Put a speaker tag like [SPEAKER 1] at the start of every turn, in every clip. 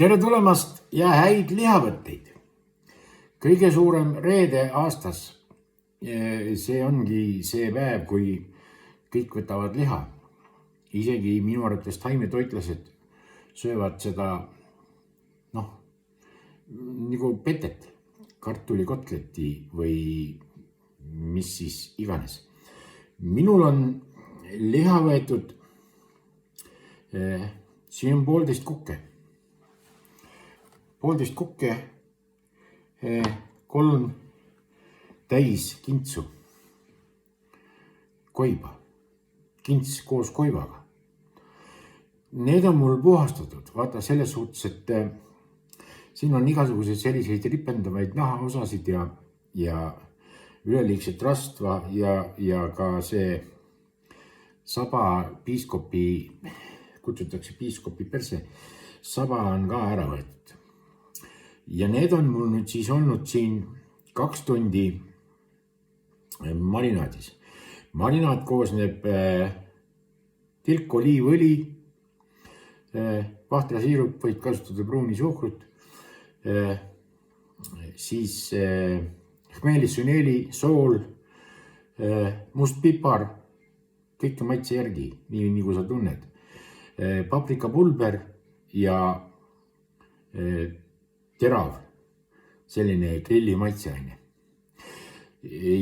[SPEAKER 1] Tere tulemast ja häid lihavõtteid. Kõige suurem reede aastas. See ongi see päev, kui kõik võtavad liha. Isegi minu arvates taimetoitlased söövad seda, nagu petet, kartulikotleti või mis siis iganes. Minul on liha võetud, siin on 1,5 kukke. 1,5 kukke, 3 täis kintsu, koiba, kints koos koivaga. Need on mul puhastatud, vaata selles suhtes, et siin on igasuguseid selliseid ripendavaid nahaosasid ja üleliigset rasva ja ka see saba piiskopi, kutsutakse piiskopi perse, saba on ka ära võetud. Ja need on mul nüüd siis olnud siin 2 tundi marinaadis. Marinaad koosneb tilk oliivõli, vahtrasiirup, võid kasutada pruuni suhkrut, siis hmeelisüneeli, sool, must pipar, kõike maitse järgi, nii nagu sa tunned, paprikapulber ja terav, selline grilli maitseaine.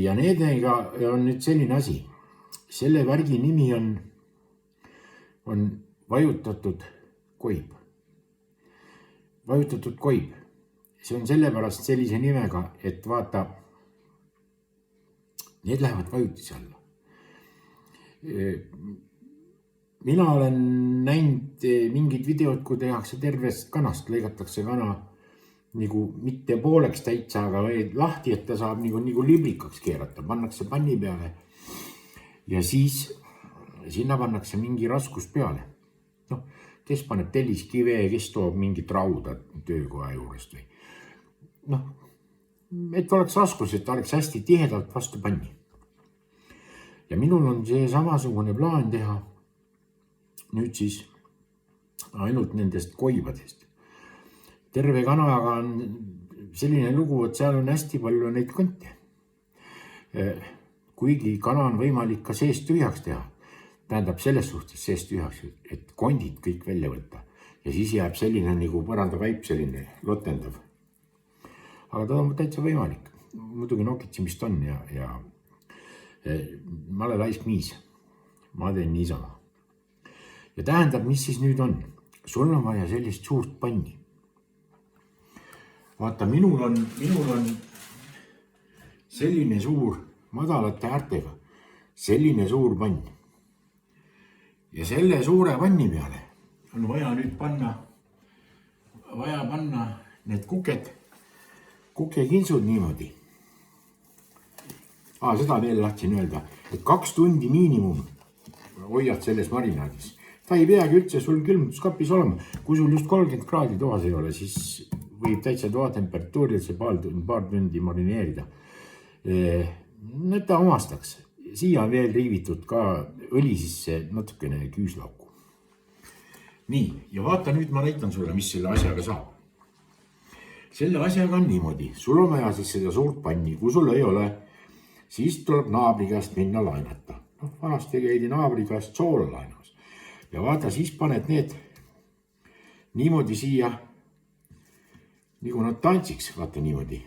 [SPEAKER 1] Ja needega on nüüd selline asi. Selle värgi nimi on vajutatud koib. Vajutatud koib. See on sellepärast sellise nimega, et vaata, need lähevad vajutise alla. Mina olen näinud mingid videod, kui tehakse tervest kanast, lõigatakse kana nagu mitte pooleks täitsa, aga lahti, et ta saab nagu liblikaks keerata, pannakse panni peale ja siis sinna pannakse mingi raskus peale. Kes paneb telliskive, kes toob mingit rauda töökoha juurest või. Et oleks raskus, et ta oleks hästi tihedalt vastu panni. Ja minul on see samasugune plaan teha nüüd siis ainult nendest koibadest. Terve kanaga on selline lugu, et seal on hästi palju neid konte. Kuigi kana on võimalik ka seest tühjaks teha. Tähendab selles suhtes seest tühjaks, et kondid kõik välja võtta. Ja siis jääb selline nagu põrandakaip, selline lotendav. Aga ta on täitsa võimalik. Muidugi nokitsimist on ja male laisk miis. Ma teen niisama. Ja tähendab, mis siis nüüd on? Sul on vaja sellist suurt panni. Vaata, minul on selline suur, madalate äärtega, selline suur pann. Ja selle suure panni peale on vaja nüüd panna need kukekintsud niimoodi. Seda veel tahtsin öelda, et 2 tundi miinimum hoiad selles marinaadis. Ta ei peagi üldse sul külmutuskapis olema. Kui sul just 30 kraadi toas ei ole, siis võib täitsa toatemperatuuril see paar tundi marineerida. Ta omastaks. Siia on veel riivitud ka õli sisse natukene küüslauku. Nii, ja vaata nüüd ma näitan sulle, mis selle asjaga saab. Selle asjaga on niimoodi. Sul on vaja siis seda suurt panni. Kui sul ei ole, siis tuleb naabri käest minna lainata. Vanasti käidi naabri käest soola lainas. Ja vaata, siis paned need niimoodi siia, nagu nad tantsiks, vaata niimoodi.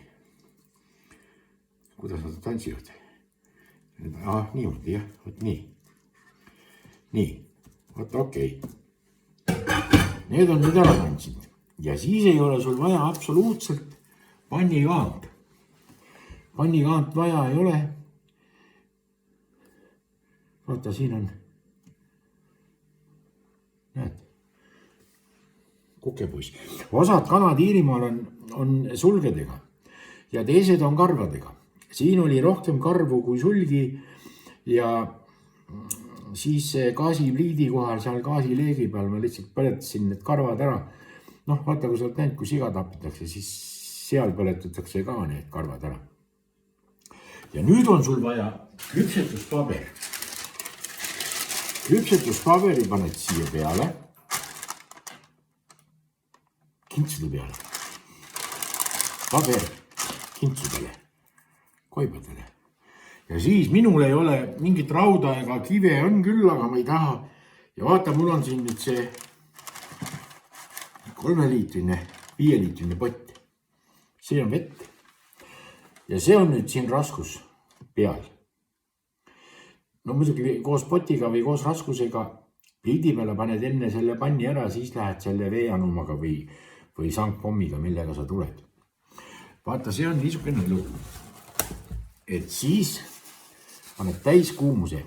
[SPEAKER 1] Kuidas nad tantsivad? Niimoodi, jah, võt nii. Nii, vaata, okei. Need on nüüd ära tantsinud. Ja siis ei ole sul vaja absoluutselt pannikaant. Pannikaant vaja ei ole. Vaata, siin on, näed, kukepuis. Osad kanad Iirimaal on sulgedega ja teised on karvadega. Siin oli rohkem karvu kui sulgi ja siis gaasipliidi kohal, seal gaasileegi peal ma lihtsalt põletasin need karvad ära. Vaata, kui sa oled näinud, kui siga tapitakse, siis seal põletatakse ka need karvad ära. Ja nüüd on sul vaja küpsetuspaber. Küpsetuspaberi paned siia peale. kintsude peale. Paber kintsudele, koibadele. Ja siis minul ei ole mingit rauda ega kive, on küll, aga ma ei taha. Ja vaata, mul on siin nüüd see 3-liitrine, 5-liitrine pott. See on vett. Ja see on nüüd siin raskus peal. No muidugi koos potiga või koos raskusega pliidi peale paned enne selle panni ära, siis lähed selle veeanumaga või sangpommiga, millega sa tuled. Vaata, see on niisugune elu. Et siis paned täiskuumuse.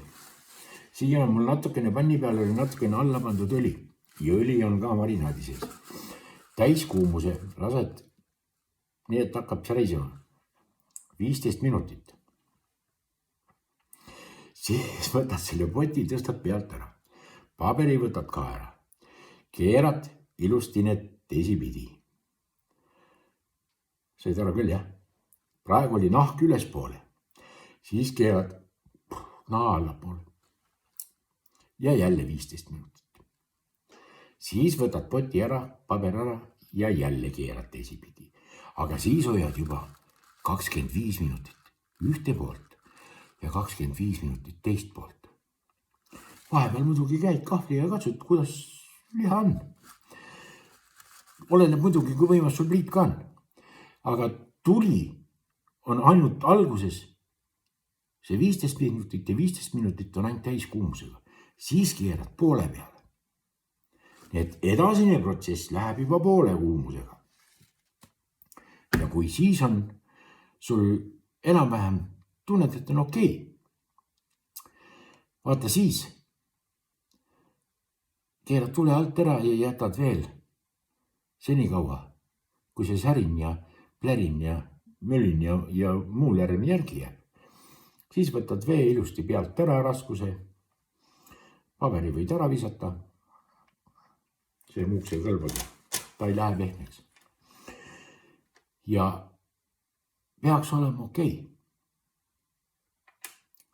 [SPEAKER 1] Siia on mul natukene panni peal oli natukene alla pandud õli. Ja õli on ka marinaadi sees. Täiskuumuse lased, nii et hakkab särisema. 15 minutit. Siis võtad selle poti, tõstad pealt ära. Paberi võtad ka ära. Keerad ilusti need teisipidi. Said ära küll, jah? Praegu oli nahk ülespoole. Siis keerad naha allapoole. Ja jälle 15 minutit. Siis võtad poti ära, paber ära ja jälle keerad teisipidi. Aga siis hoiad juba 25 minutit ühte poolt ja 25 minutit teist poolt. Vahepeal muidugi käid kahvli ja katsud, kuidas liha on. Oleneb muidugi, kui võimas sul pliit ka on. Aga tuli on ainult alguses. See 15 minutit ja 15 minutit on ainult täiskuumusega. Siis keerad poole peale. Nii et edasine protsess läheb juba poole kuumusega. Ja kui siis on sul enam-vähem tunned, et on okei. Vaata siis. Keerad tule alt ära ja jätad veel senikaua, kui see särin ja plärin ja mölin ja muu lärm järgi jääb. Siis võtad vee ilusti pealt ära raskuse. Paberi võid ära visata. See muuks ei kõlbagi. Ta ei lähe pehmeks. Ja peaks olema okei.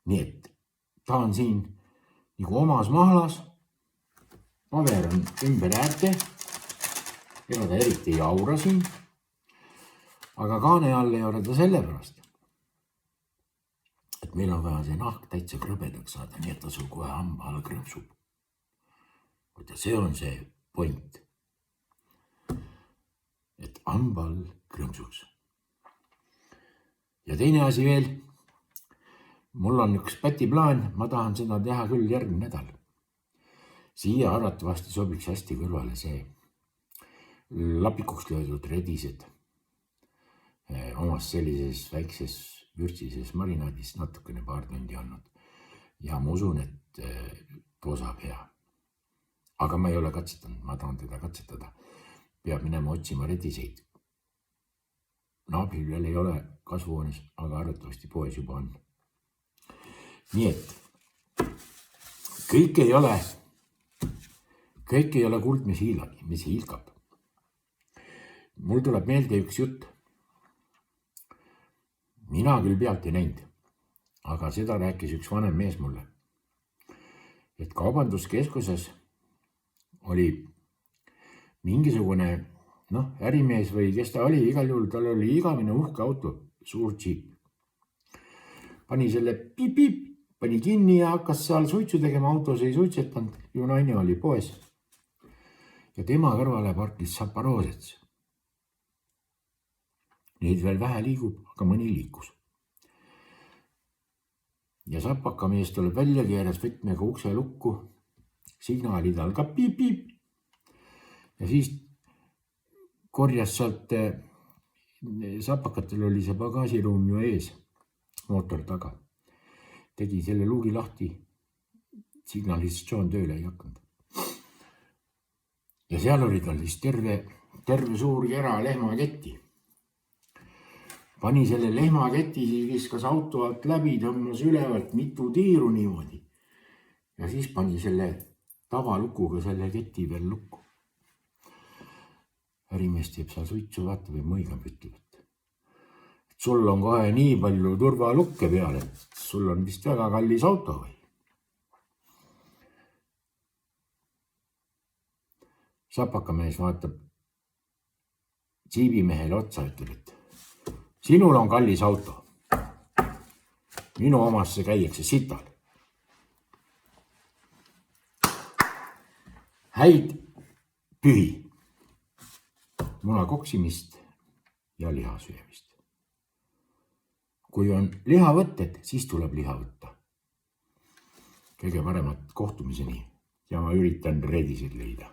[SPEAKER 1] Nii et ta on siin nagu omas mahlas. Paber on ümber äärte. Ega ta eriti ei aura siin. Aga kaane all ei ole ta sellepärast, et meil on vaja see nahk täitsa krõbedaks saada, nii et ta sul kohe hamba all krõpsub. Võtta, see on see point. Et hamba all krõpsuks. Ja teine asi veel. Mul on üks pätiplaan, ma tahan seda teha küll järgmine nädal. Siia arvatavasti sobiks hästi kõrvale see lapikuks löödud redised. Omas sellises väikses vürtsises marinaadis natukene paar tundi olnud. Ja ma usun, et too saab hea. Aga ma ei ole katsetanud, ma tahan teda katsetada. Peab minema otsima rediseid. Naabril veel ei ole kasvuhoones, aga arvatavasti poes juba on. Nii et kõik ei ole kuld, mis hiilkab. Mul tuleb meelde üks jutt. Mina küll pealt ei näinud, aga seda rääkis üks vanem mees mulle. Et kaubanduskeskuses oli mingisugune ärimees või kes ta oli, igal juhul tal oli igavene uhke auto, suur džiip. Pani selle piip, pani kinni ja hakkas seal suitsu tegema, autos ei suitsetanud, ju naine oli poes. Ja tema kõrvale parkis Zaporozets. Neid veel vähe liigub, aga mõni liikus. Ja sapakamees tuleb välja, keeras võtmega ukse lukku, signaalid algab piip. Ja siis korjas sealt, sapakatel oli see pagasiruum ju ees, mootor taga. Tegi selle luugi lahti, signalisatsioon tööle ei hakanud. Ja seal oli tal siis terve suur kera lehmaketti. Pani selle lehmaketi, siis viskas auto alt läbi, tõmbas ülevalt mitu tiiru niimoodi. Ja siis pani selle tavalukuga selle keti veel lukku. Ärimees teeb seal suitsu, vaatab ja mõigab, ütleb, et sul on kohe nii palju turvalukke peal, et sul on vist väga kallis auto või? Sapakamees vaatab, džiibimehele otsa, ütleb, et sinul on kallis auto. Minu omasse käiakse sital. Häid pühi, muna koksimist ja liha söömist. Kui on lihavõtted, siis tuleb liha võtta. Kõige paremat kohtumiseni ja ma üritan redisid leida.